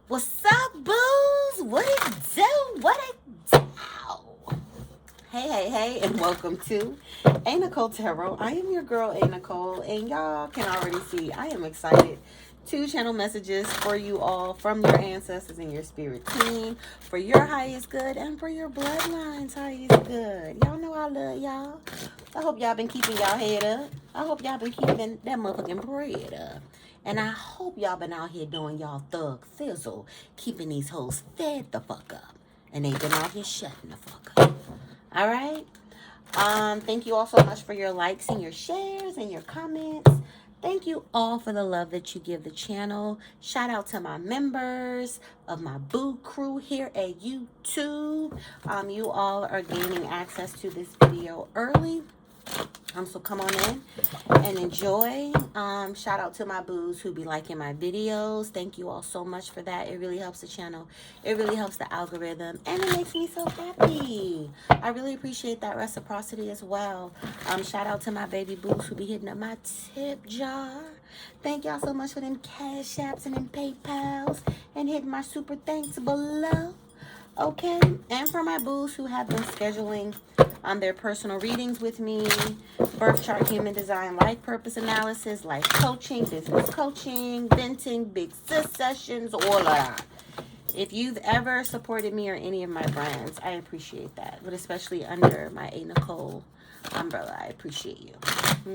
What's up, booze? What it do? What it do? Hey, and welcome to a.Nichole Tarot. I am your girl, a.Nichole, and y'all can already see I am excited to channel messages for you all from your ancestors and your spirit team, for your highest good and for your bloodline's highest good. Y'all know I love y'all. I hope y'all been keeping y'all head up. I hope y'all been keeping that motherfucking bread up. And I hope y'all been out here doing y'all thug thizzle, keeping these hoes fed the fuck up. And they been out here shutting the fuck up. All right? Thank you all so much for your likes and your shares and your comments. Thank you all for the love that you give the channel. Shout out to my members of my boo crew here at YouTube. You all are gaining access to this video early. So come on in and enjoy. Shout out to my boos who be liking my videos. Thank you all so much for that. It really helps the channel. It really helps the algorithm. And it makes me so happy. I really appreciate that reciprocity as well. Shout out to my baby boos who be hitting up my tip jar. Thank y'all so much for them cash apps and them PayPals. And hitting my super thanks below. Okay, and for my boos who have been scheduling their personal readings with me, birth chart, human design, life purpose analysis, life coaching, business coaching, venting, big sis sessions, all of that. If you've ever supported me or any of my brands, I appreciate that. But especially under my a.Nichole umbrella, I appreciate you.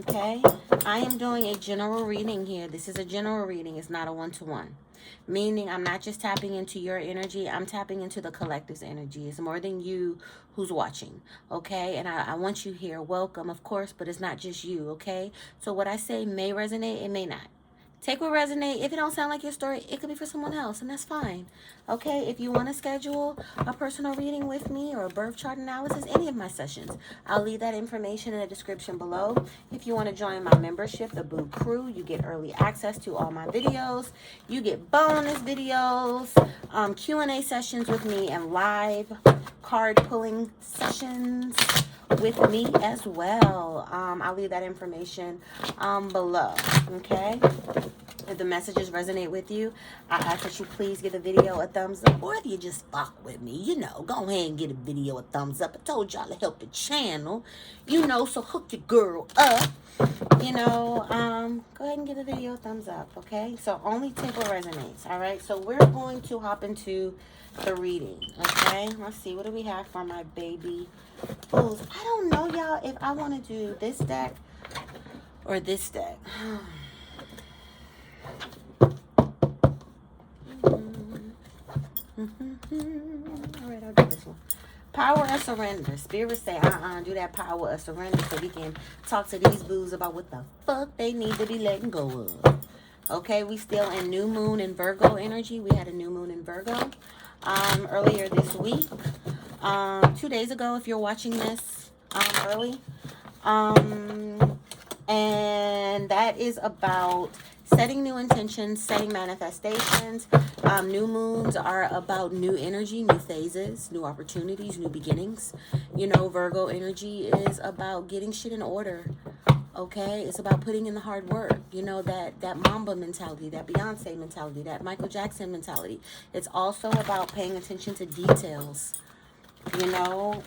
Okay, I am doing a general reading here. This is a general reading. It's not a one-to-one. Meaning I'm not just tapping into your energy, I'm tapping into the collective's energy. It's more than you who's watching, okay? And I want you here. Welcome, of course, but it's not just you, okay? So what I say may resonate, it may not. Take what resonate. If it don't sound like your story, it could be for someone else, and that's fine. Okay, if you want to schedule a personal reading with me or a birth chart analysis, any of my sessions, I'll leave that information in the description below. If you want to join my membership, the Boo Crew, you get early access to all my videos. You get bonus videos, Q&A sessions with me, and live card pulling sessions with me as well. I'll leave that information below, okay? If the messages resonate with you, I ask that you please give the video a thumbs up. Or if you just fuck with me, go ahead and give the video a thumbs up. I told y'all to help the channel, so hook your girl up. Go ahead and give the video a thumbs up, okay? So only take what resonates, all right? So we're going to hop into the reading, okay? Let's see, what do we have for my baby bulls? I don't know, y'all, if I want to do this deck or this deck. All right, I'll do this one. Power of surrender. Spirits say, do that power of surrender so we can talk to these boos about what the fuck they need to be letting go of. Okay, we still in new moon in Virgo energy. We had a new moon in Virgo earlier this week. 2 days ago, if you're watching this early. And that is about setting new intentions, setting manifestations. New moons are about new energy, new phases, new opportunities, new beginnings. Virgo energy is about getting shit in order. Okay, it's about putting in the hard work. That Mamba mentality, that Beyonce mentality, that Michael Jackson mentality. It's also about paying attention to details.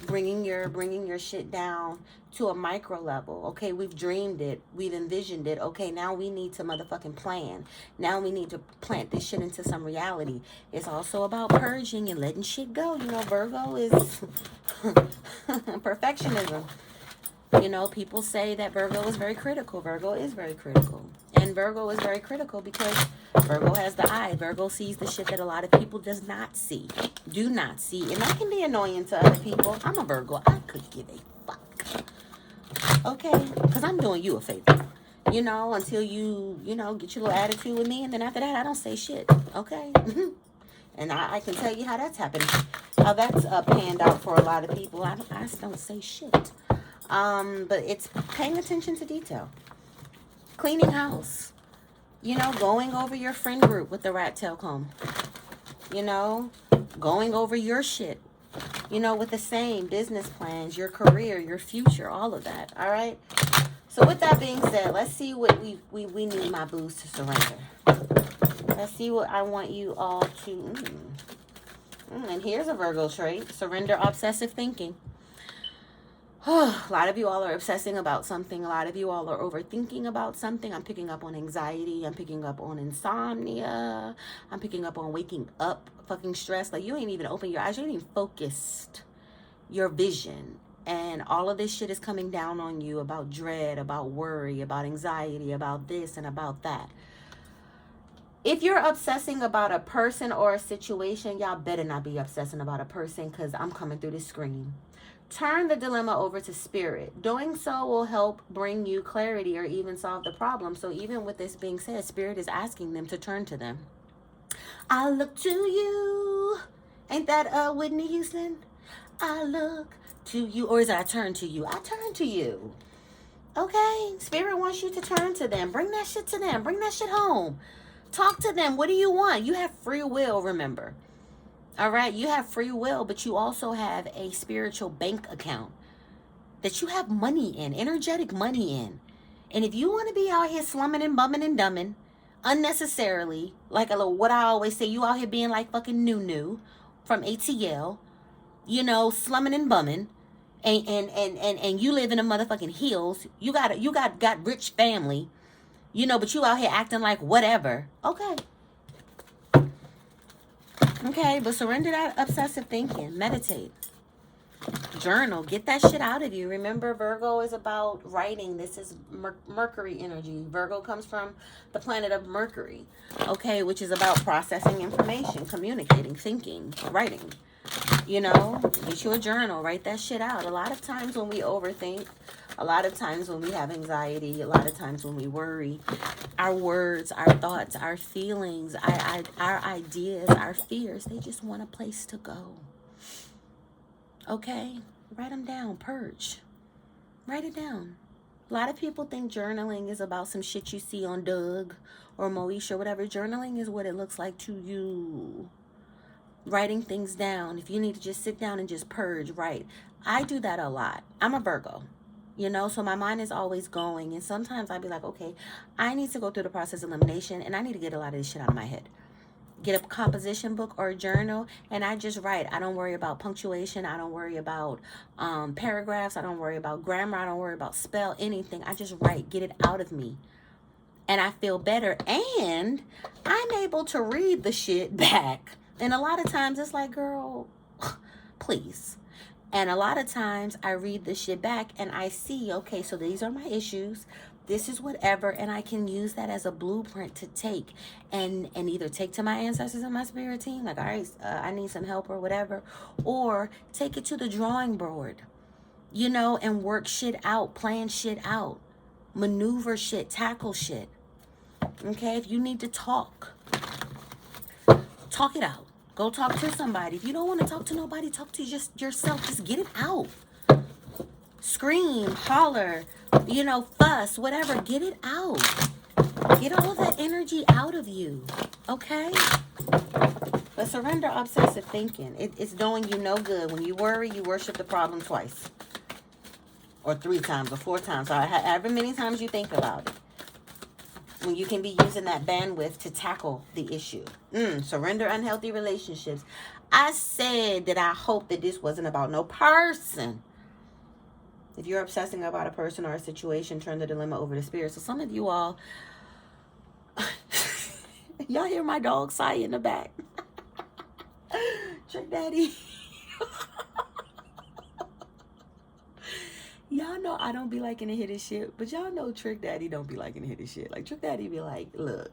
Bringing your shit down to a micro level. Okay, we've dreamed it, we've envisioned it. Okay, now we need to motherfucking plan. Now we need to plant this shit into some reality. It's also about purging and letting shit go. Virgo is perfectionism. People say that Virgo is very critical. Virgo is very critical. And Virgo is very critical because Virgo has the eye. Virgo sees the shit that a lot of people do not see. And that can be annoying to other people. I'm a Virgo. I could give a fuck. Okay? Because I'm doing you a favor. Until you, get your little attitude with me. And then after that, I don't say shit. Okay? And I can tell you how that's happened. How that's panned out for a lot of people. I just don't say shit. But it's paying attention to detail. Cleaning house. Going over your friend group with the rat tail comb. Going over your shit. With the same business plans, your career, your future, all of that. All right. So with that being said, let's see what we need my boos to surrender. Let's see what I want you all to... and here's a Virgo trait. Surrender obsessive thinking. A lot of you all are obsessing about something. A lot of you all are overthinking about something. I'm picking up on anxiety. I'm picking up on insomnia. I'm picking up on waking up fucking stressed. Like, you ain't even open your eyes. You ain't even focused your vision. And all of this shit is coming down on you about dread, about worry, about anxiety, about this and about that. If you're obsessing about a person or a situation, y'all better not be obsessing about a person, because I'm coming through this screen. Turn the dilemma over to spirit. Doing so will help bring you clarity or even solve the problem. So even with this being said, spirit is asking them to turn to them. I look to you. Ain't that Whitney Houston? I look to you. Or is it I turn to you? I turn to you. Okay? Spirit wants you to turn to them. Bring that shit to them. Bring that shit home. Talk to them. What do you want? You have free will, remember. All right? You have free will, but you also have a spiritual bank account that you have money in, energetic money in. And if you want to be out here slumming and bumming and dumbing unnecessarily, like a little, what I always say, you out here being like fucking Nunu from ATL, you know, slumming and bumming, and you live in a motherfucking hills, you got rich family, you know, but you out here acting like whatever. Okay. Okay, but surrender that obsessive thinking. Meditate. Journal. Get that shit out of you. Remember, Virgo is about writing. This is Mercury energy. Virgo comes from the planet of Mercury, okay, which is about processing information, communicating, thinking, writing. You know, get you a journal. Write that shit out. A lot of times when we overthink, a lot of times when we have anxiety, a lot of times when we worry, our words, our thoughts, our feelings, our ideas, our fears, they just want a place to go. Okay? Write them down. Purge. Write it down. A lot of people think journaling is about some shit you see on Doug or Moesha or whatever. Journaling is what it looks like to you. Writing things down. If you need to just sit down and just purge, write. I do that a lot. I'm a Virgo. You know, so my mind is always going. And sometimes I'd be like, okay, I need to go through the process of elimination and I need to get a lot of this shit out of my head. Get a composition book or a journal and I just write. I don't worry about punctuation. I don't worry about paragraphs. I don't worry about grammar. I don't worry about spell, anything. I just write. Get it out of me. And I feel better. And I'm able to read the shit back. And a lot of times it's like, girl, please. And a lot of times I read the shit back and I see, okay, so these are my issues. This is whatever. And I can use that as a blueprint to take and either take to my ancestors and my spirit team. Like, all right, I need some help or whatever. Or take it to the drawing board, you know, and work shit out, plan shit out, maneuver shit, tackle shit. Okay, if you need to talk it out. Go talk to somebody. If you don't want to talk to nobody, talk to just yourself. Just get it out. Scream, holler, you know, fuss, whatever. Get it out. Get all of that energy out of you. Okay? But surrender obsessive thinking. It's doing you no good. When you worry, you worship the problem twice. Or 3 times or 4 times. Or however many times you think about it. When you can be using that bandwidth to tackle the issue. Surrender unhealthy relationships. I said that I hope that this wasn't about no person. If you're obsessing about a person or a situation, turn the dilemma over to spirit. So some of you all, y'all hear my dog sigh in the back. Trick Daddy. Y'all know I don't be liking to hit his shit, but y'all know Trick Daddy don't be liking to hit his shit. Like, Trick Daddy be like, look.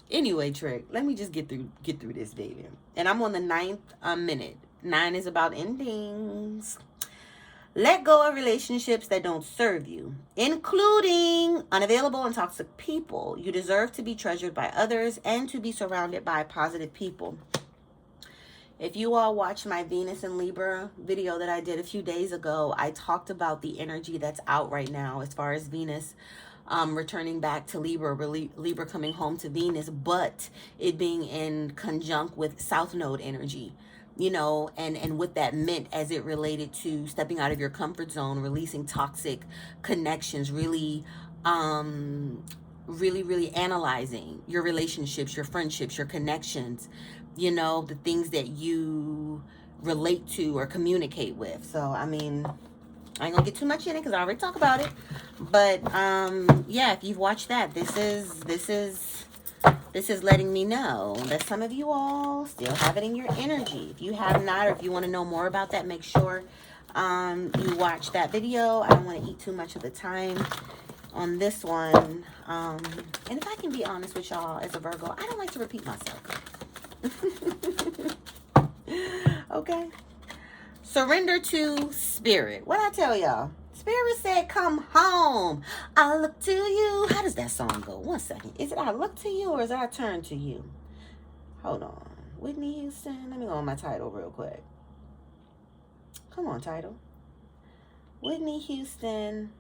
Anyway, Trick, let me just get through this, baby. And I'm on the 9th minute. 9 is about endings. Let go of relationships that don't serve you, including unavailable and toxic people. You deserve to be treasured by others and to be surrounded by positive people. If you all watched my Venus and Libra video that I did a few days ago, I talked about the energy that's out right now as far as Venus returning back to Libra, Libra coming home to Venus, but it being in conjunct with South Node energy, you know, and what that meant as it related to stepping out of your comfort zone, releasing toxic connections, really really, really analyzing your relationships, your friendships, your connections, you know, the things that you relate to or communicate with. So, I mean, I ain't gonna get too much in it because I already talked about it. But yeah, if you've watched that, this is letting me know that some of you all still have it in your energy. If you have not, or if you want to know more about that, make sure you watch that video. I don't want to eat too much of the time on this one. And if I can be honest with y'all, as a Virgo, I don't like to repeat myself. Okay. Surrender to spirit. What I tell y'all? Spirit said, come home. I look to you. How does that song go? One second. Is it I look to you or is it I turn to you? Hold on. Whitney Houston. Let me go on my title real quick. Come on, title. Whitney Houston.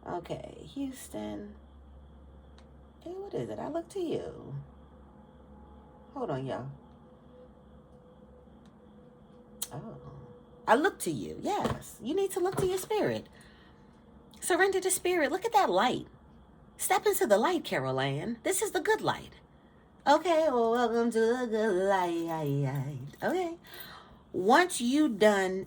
Okay, Houston. Hey, what is it? I look to you. Hold on, y'all. Oh. I look to you. Yes. You need to look to your spirit. Surrender to spirit. Look at that light. Step into the light, Carol Ann. This is the good light. Okay, well, welcome to the good light. Okay. Once you've done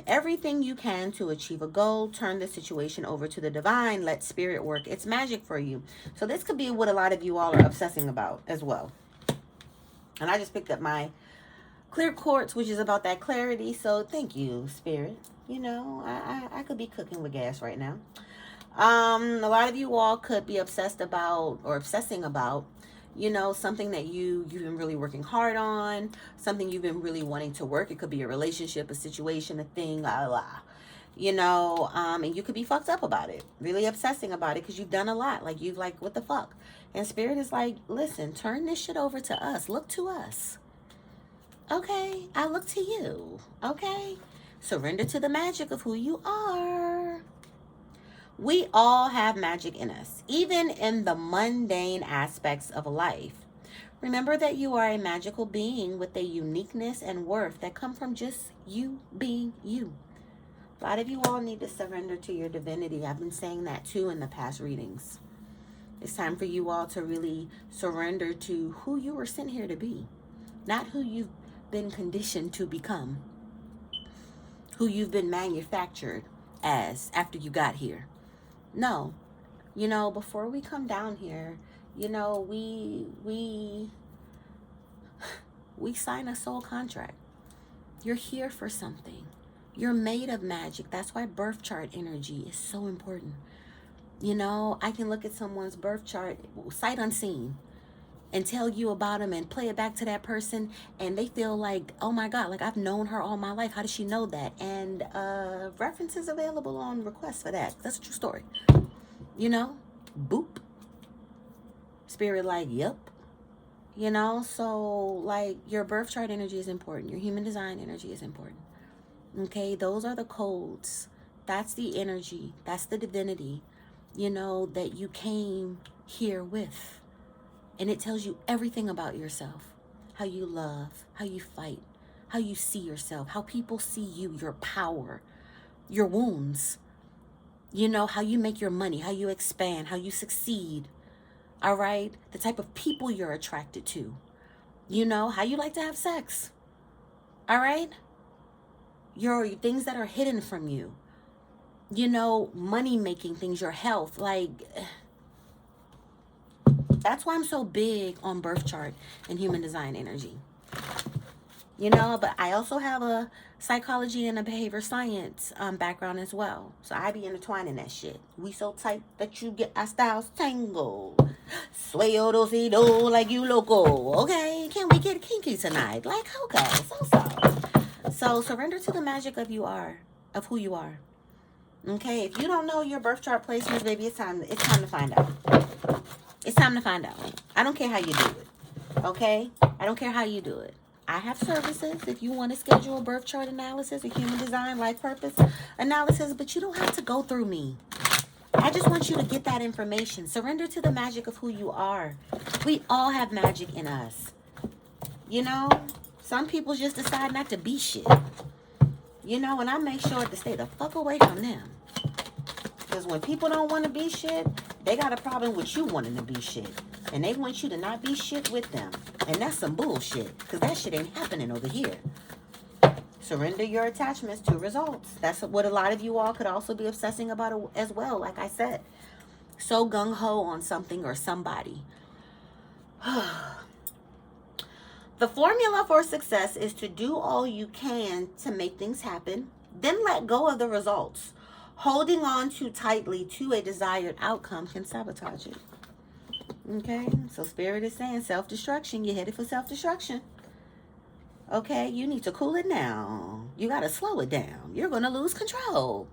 everything you can to achieve a goal, turn the situation over to the divine, let spirit work its magic for you. So this could be what a lot of you all are obsessing about as well. And I just picked up my clear quartz, which is about that clarity. So thank you, spirit. You know, I could be cooking with gas right now. A lot of you all could be obsessing about, you know, something that you've been really working hard on, something you've been really wanting to work. It could be a relationship, a situation, a thing, you know, and you could be fucked up about it, really obsessing about it because you've done a lot. Like, you've like, what the fuck? And spirit is like, listen, turn this shit over to us. Look to us. Okay, I look to you. Okay, surrender to the magic of who you are. We all have magic in us, even in the mundane aspects of life. Remember that you are a magical being with a uniqueness and worth that come from just you being you. A lot of you all need to surrender to your divinity. I've been saying that too in the past readings. It's time for you all to really surrender to who you were sent here to be, not who you've been conditioned to become, who you've been manufactured as after you got here. No, you know, before we come down here, you know, we sign a soul contract. You're here for something. You're made of magic. That's why birth chart energy is so important. You know, I can look at someone's birth chart sight unseen and tell you about them and play it back to that person, and they feel like, oh my God, like I've known her all my life. How does she know that? And references available on request for that. That's a true story. You know, boop. Spirit like, yep. You know, so like your birth chart energy is important. Your human design energy is important. Okay, those are the codes. That's the energy. That's the divinity, you know, that you came here with. And it tells you everything about yourself. How you love, how you fight, how you see yourself, how people see you, your power, your wounds. You know, how you make your money, how you expand, how you succeed. All right? The type of people you're attracted to. You know, how you like to have sex. All right? Your things that are hidden from you. You know, money-making things, your health. Like, that's why I'm so big on birth chart and human design energy. You know, but I also have a psychology and a behavior science background as well. So I be intertwining that shit. We so tight that you get our styles tangled. Sway-o do like you loco. Okay, can we get kinky tonight? Like, okay, so surrender to the magic of who you are. Okay, if you don't know your birth chart placements, baby, it's time to find out. It's time to find out. I don't care how you do it. Okay? I don't care how you do it. I have services if you want to schedule a birth chart analysis, a human design, life purpose analysis, but you don't have to go through me. I just want you to get that information. Surrender to the magic of who you are. We all have magic in us. You know, some people just decide not to be shit. You know, and I make sure to stay the fuck away from them. Because when people don't want to be shit, they got a problem with you wanting to be shit. And they want you to not be shit with them. And that's some bullshit. Because that shit ain't happening over here. Surrender your attachments to results. That's what a lot of you all could also be obsessing about as well, like I said. So gung-ho on something or somebody. The formula for success is to do all you can to make things happen, then let go of the results. Holding on too tightly to a desired outcome can sabotage it. Okay, so Spirit is saying self-destruction. You're headed for self-destruction. Okay, you need to cool it down. You got to slow it down. You're going to lose control.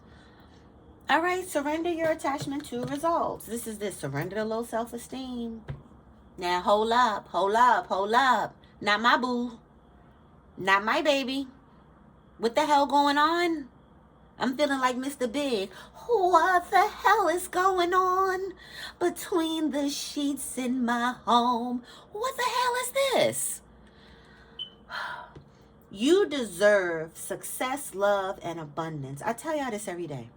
All right, surrender your attachment to results. This is this. Surrender to low self-esteem. Now, hold up, hold up, hold up. Not my boo. Not my baby. What the hell going on? I'm feeling like Mr. Big. What the hell is going on between the sheets in my home? What the hell is this? You deserve success, love, and abundance. I tell y'all this every day.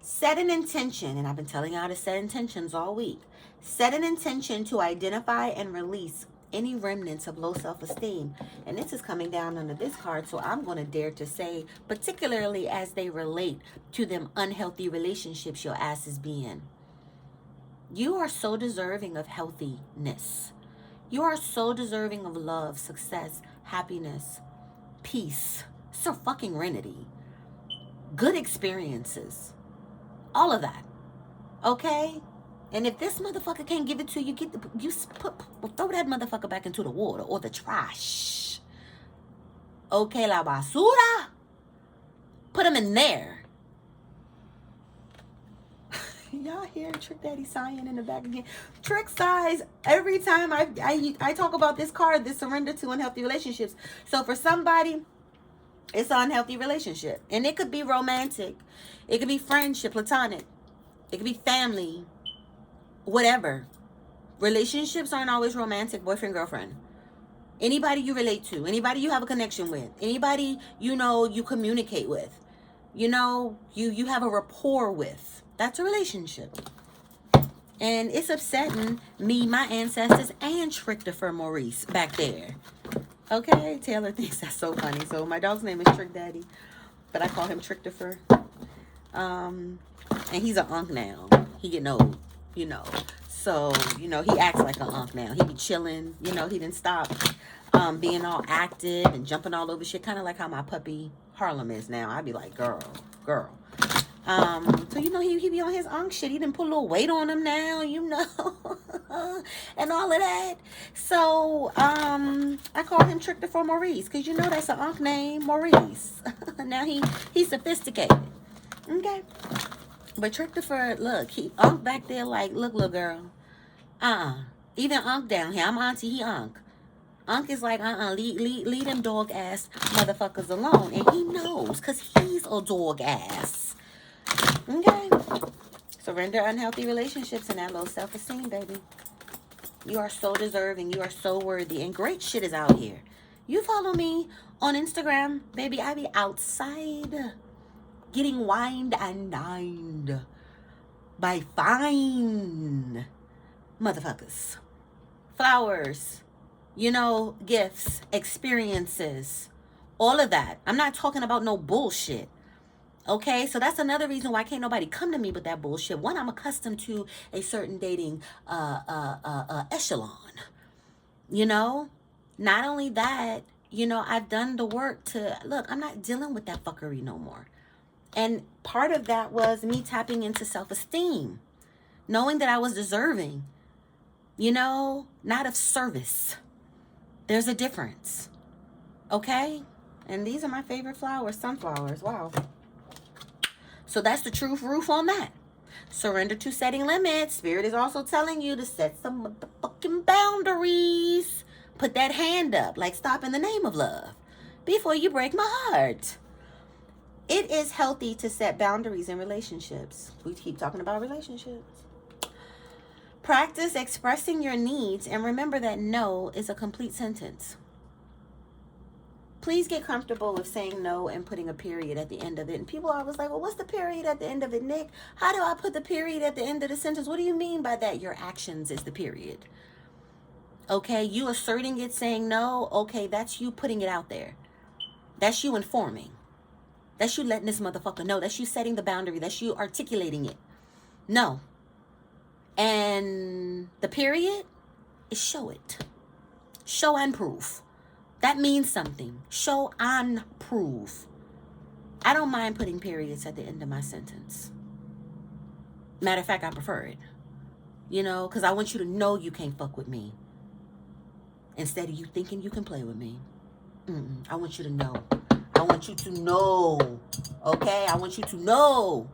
Set an intention, and I've been telling y'all to set intentions all week. Set an intention to identify and release any remnants of low self-esteem. And this is coming down under this card, so I'm going to dare to say, particularly as they relate to them unhealthy relationships your asses be in. You are so deserving of healthiness. You are so deserving of love, success, happiness, peace, serenity, good experiences, all of that. Okay? And if this motherfucker can't give it to you, throw that motherfucker back into the water or the trash. Okay, la basura. Put him in there. Y'all hear Trick Daddy sighing in the back again? Trick sighs every time I talk about this card, this surrender to unhealthy relationships. So for somebody, it's an unhealthy relationship. And it could be romantic. It could be friendship, platonic. It could be family. Whatever. Relationships aren't always romantic, boyfriend, girlfriend. Anybody you relate to, anybody you have a connection with, anybody you know you communicate with, you know, you have a rapport with. That's a relationship. And it's upsetting me, my ancestors, and Christopher Maurice back there. Okay, Taylor thinks that's so funny. So my dog's name is Trick Daddy, but I call him Christopher. And he's an unk now. He getting old. You know, so, you know, he acts like an unk now. He be chilling, you know, he didn't stop being all active and jumping all over shit, kind of like how my puppy Harlem is now. I be like, girl. So, you know, he be on his unk shit. He didn't put a little weight on him now, you know, and all of that. So, I call him Christopher Maurice, because, you know, that's an unk name, Maurice. Now he's sophisticated. Okay. But Christopher, look, he Unc back there like, look, little girl. Even Unc down here. I'm auntie, he Unc. Unc is like, leave them dog ass motherfuckers alone. And he knows, because he's a dog ass. Okay? Surrender unhealthy relationships and that low self-esteem, baby. You are so deserving. You are so worthy. And great shit is out here. You follow me on Instagram, baby. I be outside getting wined and dined by fine motherfuckers. Flowers, you know, gifts, experiences, all of that. I'm not talking about no bullshit. Okay, so that's another reason why can't nobody come to me with that bullshit. One, I'm accustomed to a certain dating echelon. You know, not only that, you know, I've done the work to, look, I'm not dealing with that fuckery no more. And part of that was me tapping into self-esteem, knowing that I was deserving, you know, not of service. There's a difference. Okay? And these are my favorite flowers, sunflowers. Wow. So that's the truth roof on that. Surrender to setting limits. Spirit is also telling you to set some motherfucking boundaries. Put that hand up, like stop in the name of love before you break my heart. It is healthy to set boundaries in relationships. We keep talking about relationships. Practice expressing your needs and remember that no is a complete sentence. Please get comfortable with saying no and putting a period at the end of it. And people are always like, well, what's the period at the end of it, Nick? How do I put the period at the end of the sentence? What do you mean by that? Your actions is the period. Okay, you asserting it, saying no, okay, that's you putting it out there. That's you informing. That's you letting this motherfucker know. That's you setting the boundary. That's you articulating it. No. And the period is show it. Show and prove. That means something. Show and prove. I don't mind putting periods at the end of my sentence. Matter of fact, I prefer it. You know, because I want you to know you can't fuck with me. Instead of you thinking you can play with me. I want you to know. I want you to know. Okay? I want you to know.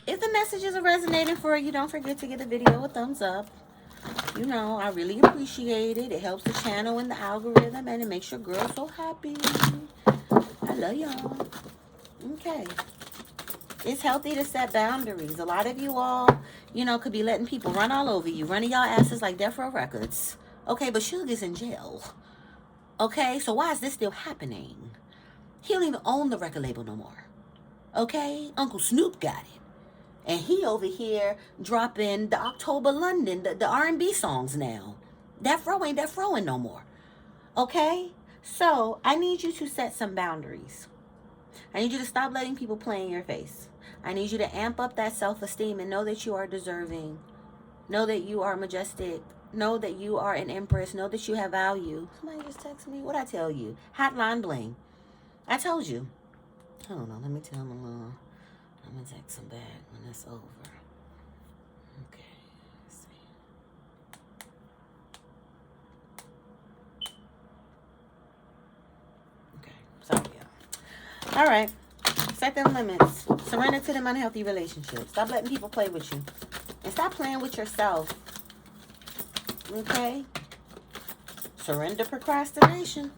If the messages are resonating for you, don't forget to give the video a thumbs up. You know, I really appreciate it. It helps the channel and the algorithm, and it makes your girl so happy. I love y'all. Okay. It's healthy to set boundaries. A lot of you all, you know, could be letting people run all over you, running y'all asses like Death Row Records. Okay, but Suge is in jail. Okay, so why is this still happening? He don't even own the record label no more. Okay, Uncle Snoop got it. And he over here dropping the October London, the R&B songs now. Death Row ain't Death Rowing no more. Okay, so I need you to set some boundaries. I need you to stop letting people play in your face. I need you to amp up that self-esteem and know that you are deserving. Know that you are majestic. Know that you are an empress. Know that you have value. Somebody just text me. What'd I tell you? Hotline bling. I told you. Hold on. Let me tell them. I'm going to text them back when it's over. Okay. Let's see. Okay. Sorry, y'all. All right. Set them limits. Surrender to them unhealthy relationships. Stop letting people play with you. And stop playing with yourself. Okay? Surrender procrastination.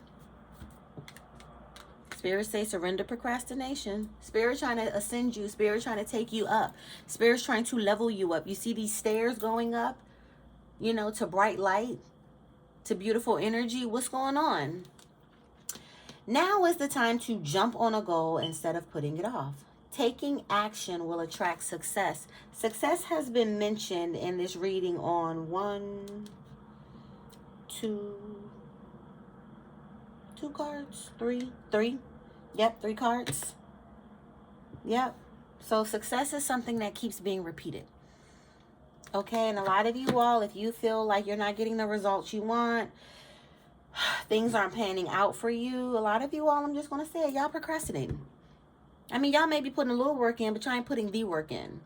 Spirit say surrender procrastination. Spirit trying to ascend you. Spirit trying to take you up. Spirit's trying to level you up. You see these stairs going up, you know, to bright light, to beautiful energy. What's going on? Now is the time to jump on a goal instead of putting it off. Taking action will attract success. Success has been mentioned in this reading on two cards, three. Yep, 3 cards. Yep. So success is something that keeps being repeated. Okay, and a lot of you all, if you feel like you're not getting the results you want, things aren't panning out for you, a lot of you all, I'm just going to say it, y'all procrastinating. I mean, y'all may be putting a little work in, but y'all ain't putting the work in.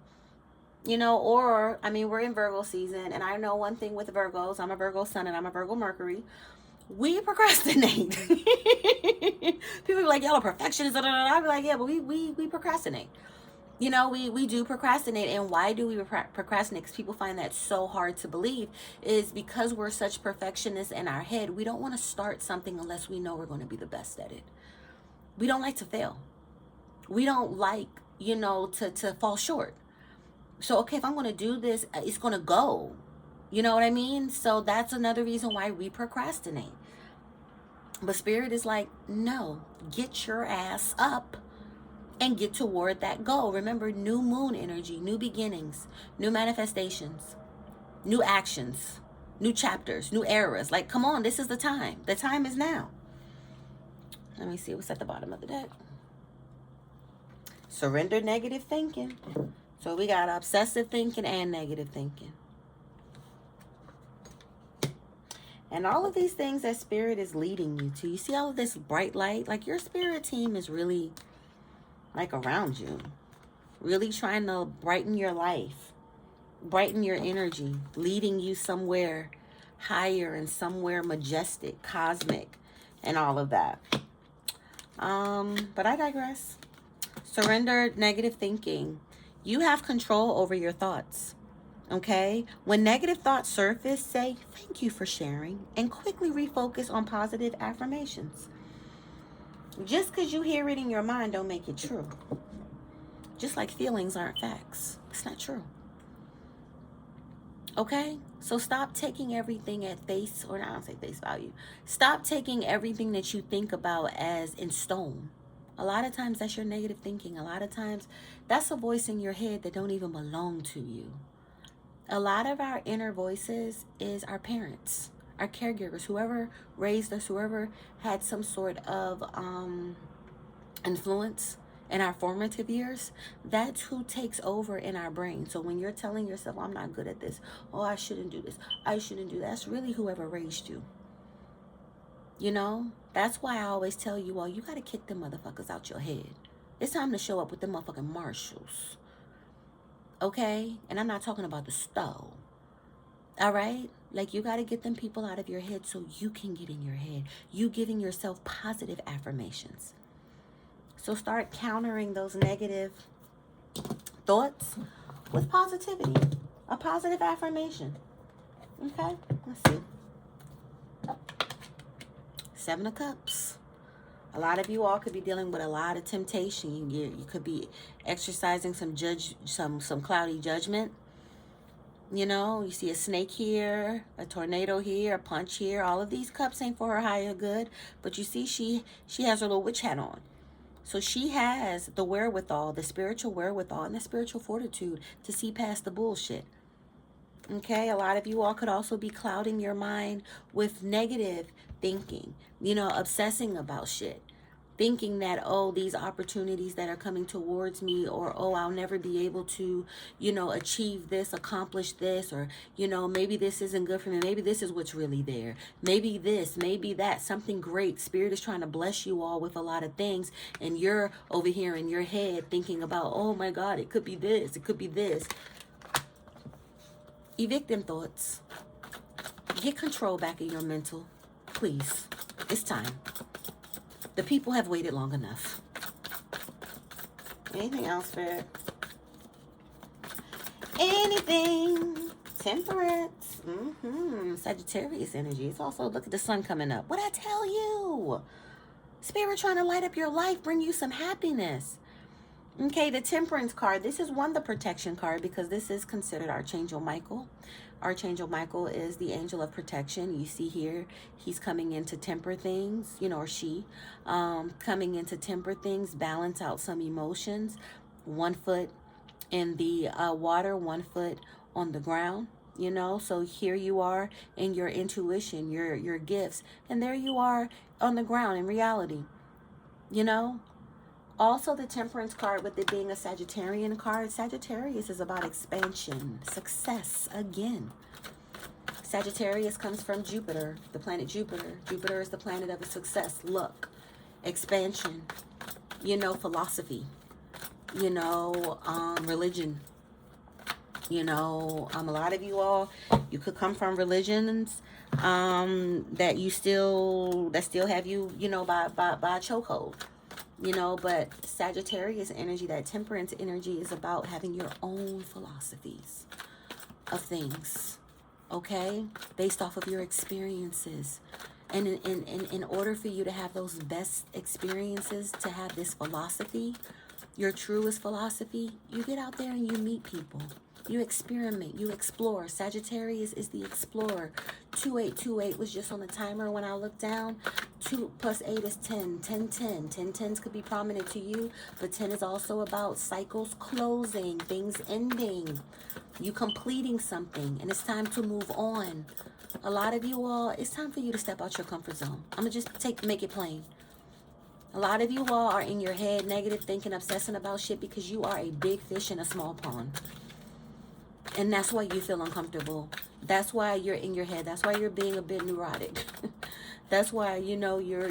You know, or, I mean, we're in Virgo season, and I know one thing with Virgos. I'm a Virgo sun, and I'm a Virgo Mercury. We procrastinate. People are like, y'all are perfectionists. I be like, yeah, but we procrastinate. You know, we do procrastinate. And why do we procrastinate? Because people find that so hard to believe, is because we're such perfectionists in our head. We don't want to start something unless we know we're going to be the best at it. We don't like to fail. We don't like, you know, to fall short. So, okay, if I'm going to do this, it's going to go. You know what I mean? So that's another reason why we procrastinate. But Spirit is like, no, get your ass up and get toward that goal. Remember, new moon energy, new beginnings, new manifestations, new actions, new chapters, new eras. Like, come on, this is the time. The time is now. Let me see what's at the bottom of the deck. Surrender negative thinking. So we got obsessive thinking and negative thinking. And all of these things that Spirit is leading you to. You see all of this bright light? Like, your Spirit team is really, like, around you. Really trying to brighten your life. Brighten your energy. Leading you somewhere higher and somewhere majestic, cosmic, and all of that. But I digress. Surrender negative thinking. You have control over your thoughts. Okay? When negative thoughts surface, say, thank you for sharing, and quickly refocus on positive affirmations. Just because you hear it in your mind don't make it true. Just like feelings aren't facts. It's not true. Okay? So stop taking everything at face, or not, I don't say face value. Stop taking everything that you think about as in stone. A lot of times that's your negative thinking. A lot of times that's a voice in your head that don't even belong to you. A lot of our inner voices is our parents, our caregivers, whoever raised us, whoever had some sort of influence in our formative years. That's who takes over in our brain. So when you're telling yourself, I'm not good at this, oh, I shouldn't do this, I shouldn't do that, that's really whoever raised you. You know, that's why I always tell you all, you got to kick them motherfuckers out your head. It's time to show up with the motherfucking marshals. Okay? And I'm not talking about the stove. All right? Like, you got to get them people out of your head so you can get in your head. You giving yourself positive affirmations. So start countering those negative thoughts with positivity. A positive affirmation. Okay? Let's see. 7 of Cups. A lot of you all could be dealing with a lot of temptation. You could be exercising some cloudy judgment. You know, you see a snake here, a tornado here, a punch here. All of these cups ain't for her higher good. But you see, she has her little witch hat on. So she has the wherewithal, the spiritual wherewithal, and the spiritual fortitude to see past the bullshit. Okay, a lot of you all could also be clouding your mind with negative thinking, you know, obsessing about shit. Thinking that, oh, these opportunities that are coming towards me, or, oh, I'll never be able to, you know, achieve this, accomplish this, or, you know, maybe this isn't good for me. Maybe this is what's really there. Maybe this, maybe that, something great. Spirit is trying to bless you all with a lot of things, and you're over here in your head thinking about, oh my God, it could be this, it could be this. Evict them thoughts. Get control back in your mental. Please. It's time. The people have waited long enough. Anything else, Spirit? Anything? Temperance. Sagittarius energy. It's also, look at the sun coming up. What'd I tell you? Spirit trying to light up your life, bring you some happiness. Okay, the Temperance card. This is the protection card, because this is considered Archangel Michael. Archangel Michael is the angel of protection. You see here, he's coming in to temper things, you know, or she, coming in to temper things, balance out some emotions. 1 foot in the water, 1 foot on the ground, you know. So here you are in your intuition, your gifts, and there you are on the ground in reality, you know. Also, the Temperance card, with it being a Sagittarian card, Sagittarius is about expansion, success again. Sagittarius comes from Jupiter, the planet Jupiter. Jupiter is the planet of success, luck, expansion, you know, philosophy, you know, religion. You know, a lot of you all, you could come from religions that still have you, you know, by a chokehold. You know, but Sagittarius energy, that Temperance energy, is about having your own philosophies of things, okay? Based off of your experiences. And in order for you to have those best experiences, to have this philosophy, your truest philosophy, you get out there and you meet people. You experiment, you explore. Sagittarius is the explorer. 2828 was just on the timer when I looked down. 2 plus 8 is 10. 10, 10. 10, 10s could be prominent to you, but 10 is also about cycles closing, things ending, you completing something, and it's time to move on. A lot of you all, it's time for you to step out your comfort zone. I'm going to just make it plain. A lot of you all are in your head, negative thinking, obsessing about shit, because you are a big fish in a small pond. And that's why you feel uncomfortable. That's why you're in your head. That's why you're being a bit neurotic. That's why, you know, your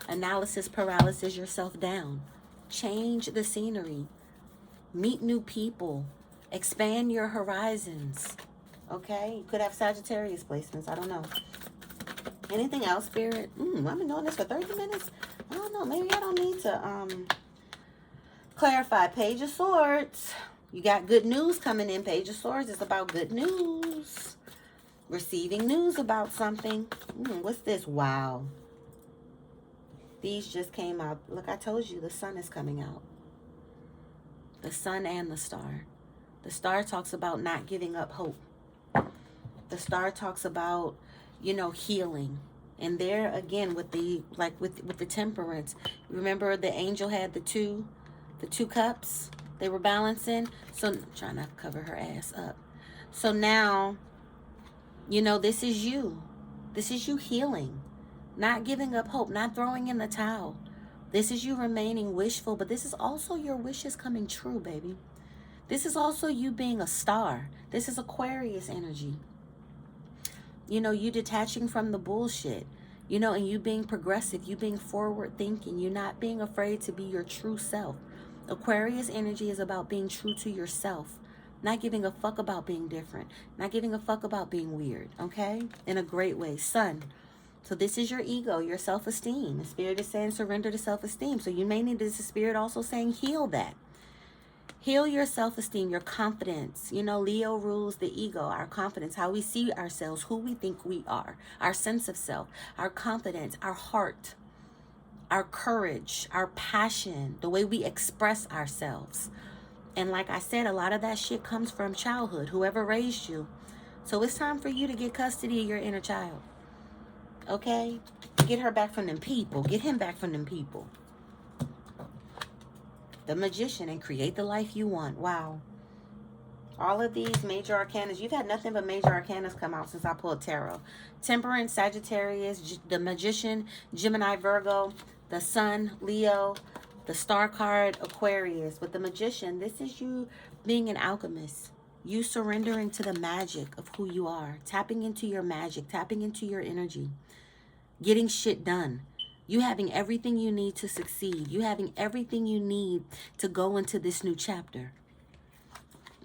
analysis paralysis yourself down. Change the scenery. Meet new people. Expand your horizons. Okay? You could have Sagittarius placements. I don't know. Anything else, Spirit? I've been doing this for 30 minutes. I don't know. Maybe I don't need to clarify. Page of Swords. You got good news coming in. Page of Swords is about good news. Receiving news about something. What's this? Wow. These just came out. Look, I told you the sun is coming out. The sun and the star. The star talks about not giving up hope. The star talks about, healing. And there again with the with the temperance. Remember the angel had the two cups they were balancing. So I'm trying to cover her ass up. So now, this is you. This is you healing. Not giving up hope, not throwing in the towel. This is you remaining wishful, but this is also your wishes coming true, baby. This is also you being a star. This is Aquarius energy. You detaching from the bullshit, and you being progressive, you being forward thinking, you not being afraid to be your true self. Aquarius energy is about being true to yourself, not giving a fuck about being different, not giving a fuck about being weird, okay? In a great way. Sun. So this is your ego, your self-esteem. The spirit is saying surrender to self-esteem. So you may need this spirit also saying heal that. Heal your self-esteem, your confidence. Leo rules the ego, our confidence, how we see ourselves, who we think we are, our sense of self, our confidence, our heart, our courage, our passion, the way we express ourselves. And like I said, a lot of that shit comes from childhood, whoever raised you. So it's time for you to get custody of your inner child. Okay? Get her back from them people. Get him back from them people. The Magician, and create the life you want. Wow. All of these major arcanas, you've had nothing but major arcanas come out since I pulled tarot. Temperance, Sagittarius, the Magician, Gemini, Virgo, the Sun, Leo, the Star card, Aquarius. With the Magician, this is you being an alchemist. You surrendering to the magic of who you are. Tapping into your magic. Tapping into your energy. Getting shit done. You having everything you need to succeed. You having everything you need to go into this new chapter.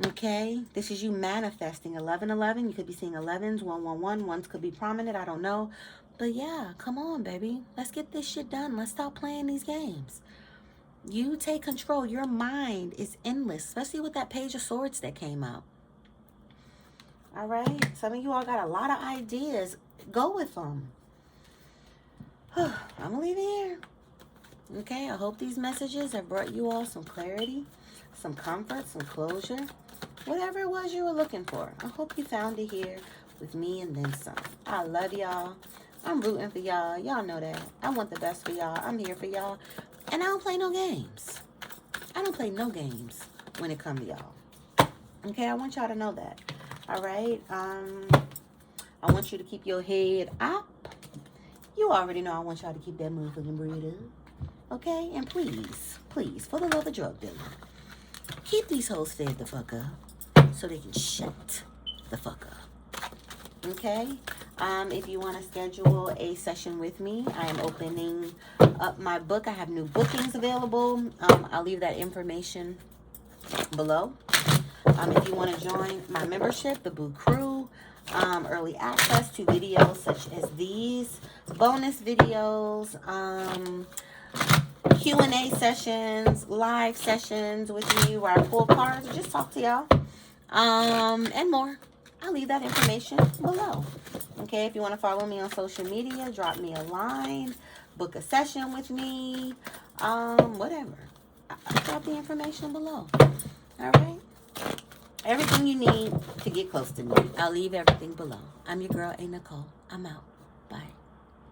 Okay? This is you manifesting. 1111. You could be seeing 11s, 111. Ones could be prominent. I don't know. But yeah, come on, baby. Let's get this shit done. Let's stop playing these games. You take control. Your mind is endless. Especially with that Page of Swords that came out. All right? Some of you all got a lot of ideas. Go with them. I'm going to leave it here. Okay, I hope these messages have brought you all some clarity, some comfort, some closure. Whatever it was you were looking for. I hope you found it here with me and then some. I love y'all. I'm rooting for y'all. Y'all know that. I want the best for y'all. I'm here for y'all. And I don't play no games. I don't play no games when it comes to y'all. Okay, I want y'all to know that. All right? I want you to keep your head up. You already know I want y'all to keep that motherfucking bread up. Okay? And please, for the love of drug dealer, keep these hoes fed the fuck up so they can shut the fuck up. Okay? If you want to schedule a session with me, I am opening up my book. I have new bookings available. I'll leave that information below. If you want to join my membership, the Boo Crew, early access to videos such as these, bonus videos, Q&A sessions, live sessions with me where I pull cards or just talk to y'all, and more. I'll leave that information below. Okay, if you want to follow me on social media, drop me a line, book a session with me, whatever. I'll drop the information below. All right? Everything you need to get close to me, I'll leave everything below. I'm your girl, a.Nichole. I'm out. Bye.